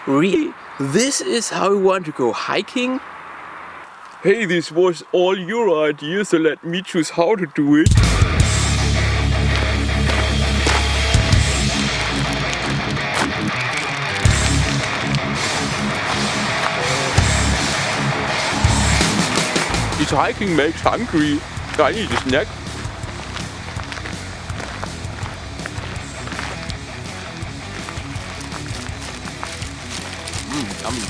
Really? This is how you want to go hiking? Hey, this was all your idea, so let me choose how to do it. This hiking makes hungry. I need a snack. Yummy.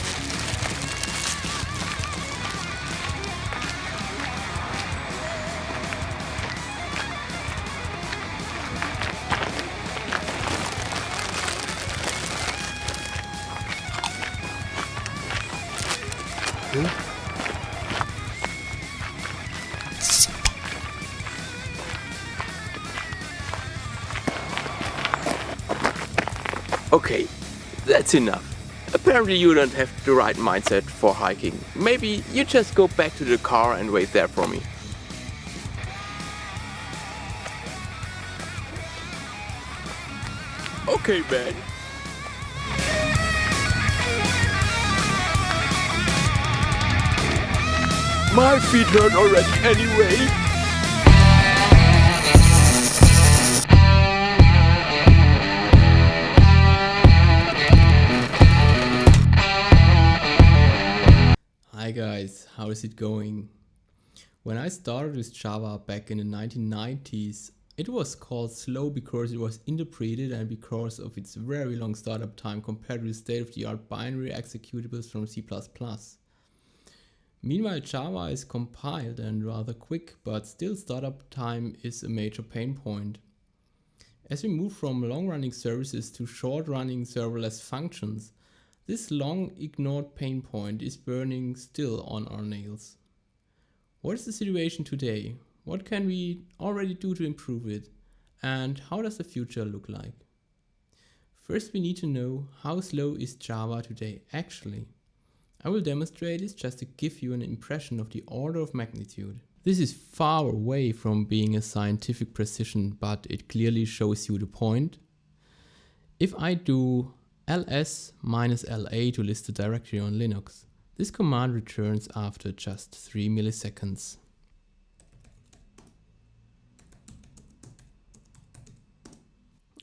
Okay, that's enough. Apparently you don't have the right mindset for hiking. Maybe you just go back to the car and wait there for me. Okay, man. My feet hurt already anyway. Hi guys, how is it going? When I started with Java back in the 1990s, it was called slow because it was interpreted and because of its very long startup time compared with state-of-the-art binary executables from C++. Meanwhile, Java is compiled and rather quick, but still startup time is a major pain point. As we move from long-running services to short-running serverless functions, this long ignored pain point is burning still on our nails. What is the situation today? What can we already do to improve it? And how does the future look like? First, we need to know how slow is Java today actually. I will demonstrate this just to give you an impression of the order of magnitude. This is far away from being a scientific precision, but it clearly shows you the point. If I do ls -la to list the directory on Linux, this command returns after just 3 milliseconds.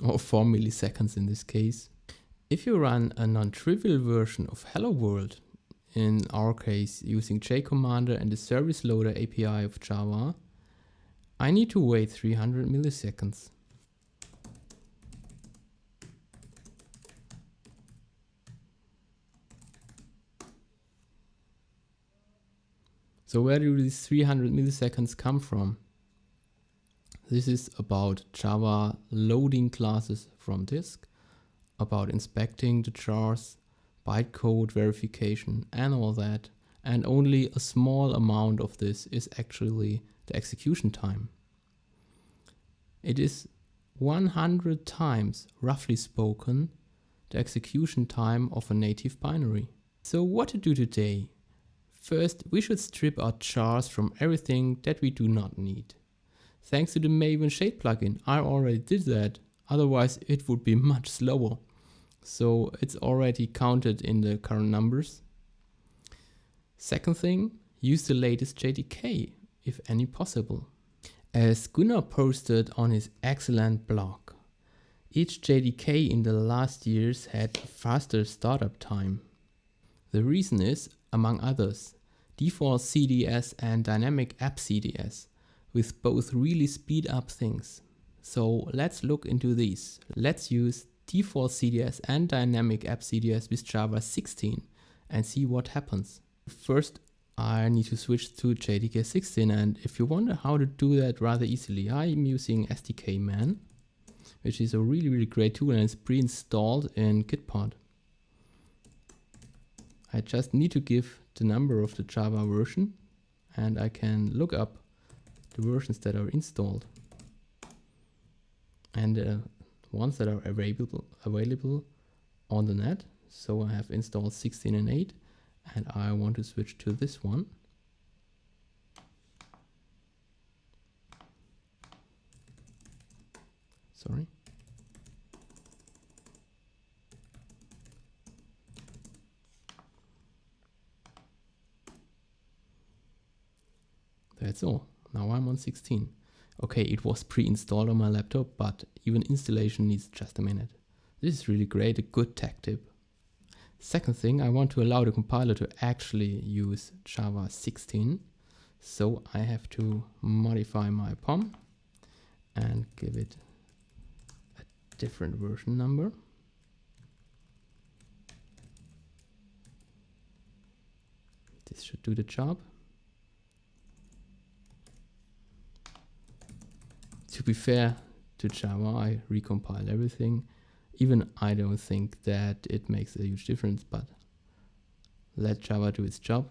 Or 4 milliseconds in this case. If you run a non-trivial version of Hello World, in our case using JCommander and the service loader API of Java, I need to wait 300 milliseconds. So where do these 300 milliseconds come from? This is about Java loading classes from disk, about inspecting the jars, bytecode verification and all that, and only a small amount of this is actually the execution time. It is 100 times, roughly spoken, the execution time of a native binary. So what to do today? First, we should strip our jars from everything that we do not need. Thanks to the Maven Shade plugin, I already did that, otherwise it would be much slower. So it's already counted in the current numbers. Second thing, use the latest Jdk, if any possible. As Gunnar posted on his excellent blog, each Jdk in the last years had faster startup time. The reason is, among others, default CDS and dynamic app CDS, with both really speed up things. So let's look into these. Let's use default CDS and dynamic app CDS with Java 16 and see what happens. First, I need to switch to JDK 16, and if you wonder how to do that rather easily, I'm using SDK Man, which is a really great tool and it's pre-installed in Gitpod. I just need to give the number of the Java version and I can look up the versions that are installed and the ones that are available on the net. So I have installed 16 and 8 and I want to switch to this one. Sorry. that's all. Now I'm on 16. Okay, it was pre-installed on my laptop, but even installation needs just a minute. This is really great, a good tech tip. Second thing, I want to allow the compiler to actually use Java 16. So I have to modify my POM and give it a different version number. This should do the job. To be fair to Java, I recompile everything. Even I don't think that it makes a huge difference, but let Java do its job.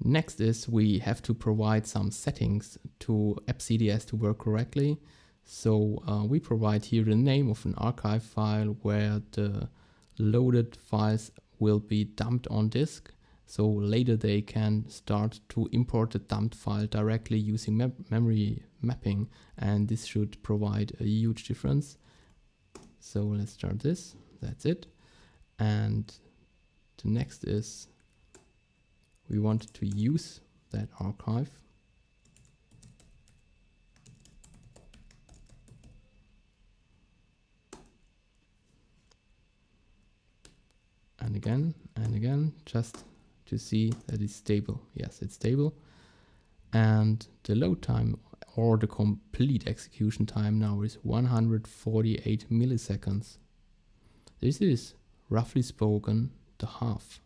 Next is we have to provide some settings to AppCDS to work correctly. So we provide here the name of an archive file where the loaded files will be dumped on disk. So later they can start to import the dumped file directly using memory mapping, and this should provide a huge difference. So let's start this, that's it. And the next is we want to use that archive. And again, just to see that it's stable. Yes, it's stable. And the load time or the complete execution time now is 148 milliseconds. This is, roughly spoken, the half.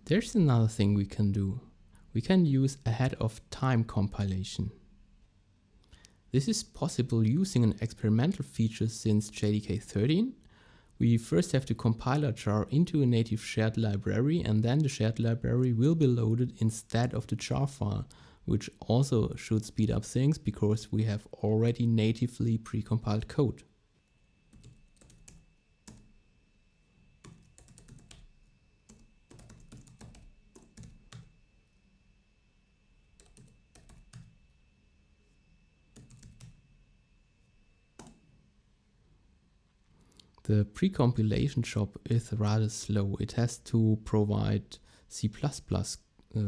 There's another thing we can do. We can use ahead of time compilation. This is possible using an experimental feature since JDK 13. We first have to compile a jar into a native shared library, and then the shared library will be loaded instead of the jar file, which also should speed up things because we have already natively precompiled code. The pre-compilation job is rather slow. It has to provide C++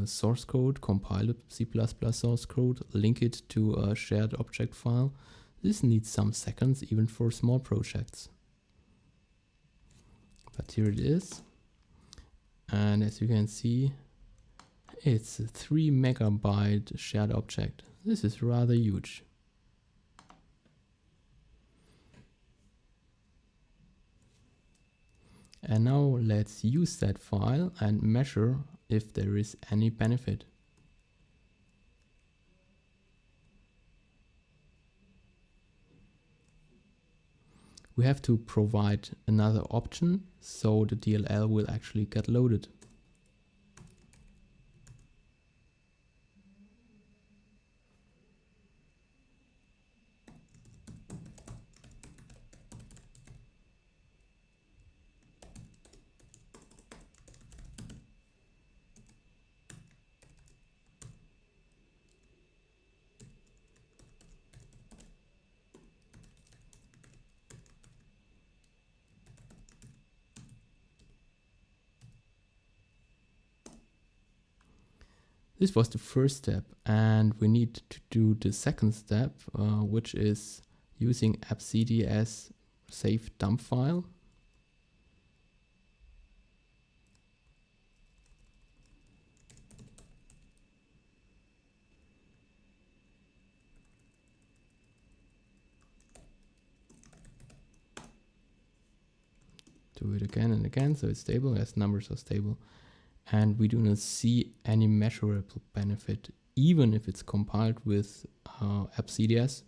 source code, compile the C++ source code, link it to a shared object file. This needs some seconds even for small projects. But here it is. And as you can see, it's a 3 megabyte shared object. This is rather huge. And now let's use that file and measure if there is any benefit. We have to provide another option so the DLL will actually get loaded. This was the first step, and we need to do the second step, which is using AppCDS save dump file. Do it again and again so it's stable, as numbers are stable. And we do not see any measurable benefit, even if it's compiled with AppCDS.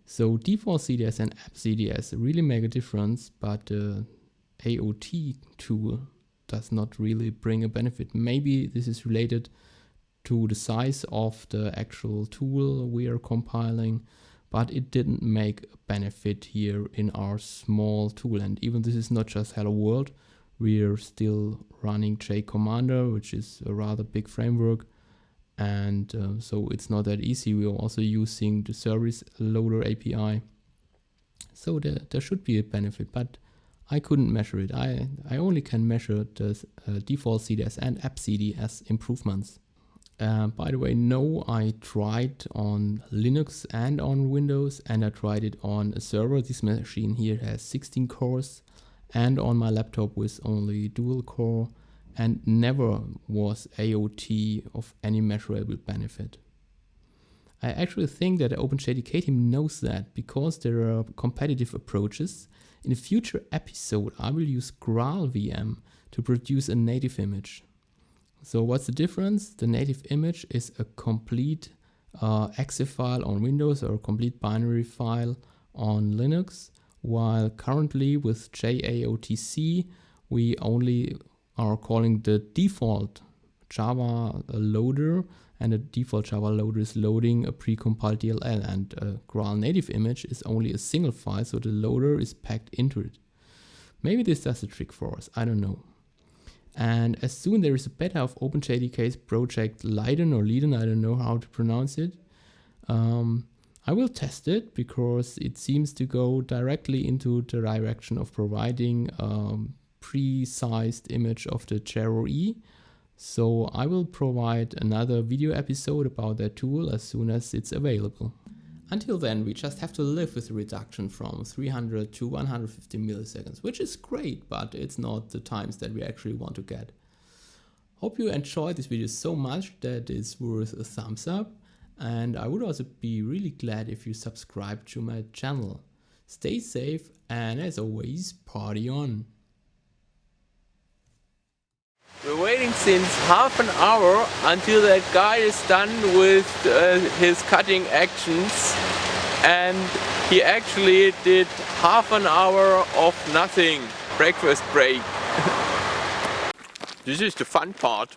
So default CDS and AppCDS really make a difference, but the AOT tool does not really bring a benefit. Maybe this is related to the size of the actual tool we are compiling, but it didn't make a benefit here in our small tool. And even this is not just Hello World. We're still running JCommander, which is a rather big framework, and so it's not that easy. We are also using the service loader API, so there should be a benefit, but I couldn't measure it. I only can measure the default CDS and AppCDS improvements. By the way, no, I tried on Linux and on Windows, and I tried it on a server. This machine here has 16 cores, and on my laptop with only dual core, and never was AOT of any measurable benefit. I actually think that the OpenJDK team knows that, because there are competitive approaches. In a future episode, I will use GraalVM to produce a native image. So what's the difference? The native image is a complete exe file on Windows or a complete binary file on Linux, while currently with JAOTC we only are calling the default Java loader, and the default Java loader is loading a precompiled DLL, and a Graal native image is only a single file, so the loader is packed into it. Maybe this does a trick for us, I don't know. And as soon there is a beta of OpenJDK's project Leiden or Leiden, I don't know how to pronounce it, I will test it, because it seems to go directly into the direction of providing pre-sized image of the JRE. So I will provide another video episode about that tool as soon as it's available. Until then, we just have to live with the reduction from 300 to 150 milliseconds, which is great, but it's not the times that we actually want to get. Hope you enjoyed this video so much that it's worth a thumbs up, and I would also be really glad if you subscribe to my channel. Stay safe, and as always, party on! We're waiting since half an hour until that guy is done with his cutting actions, and he actually did half an hour of nothing. Breakfast break. This is the fun part.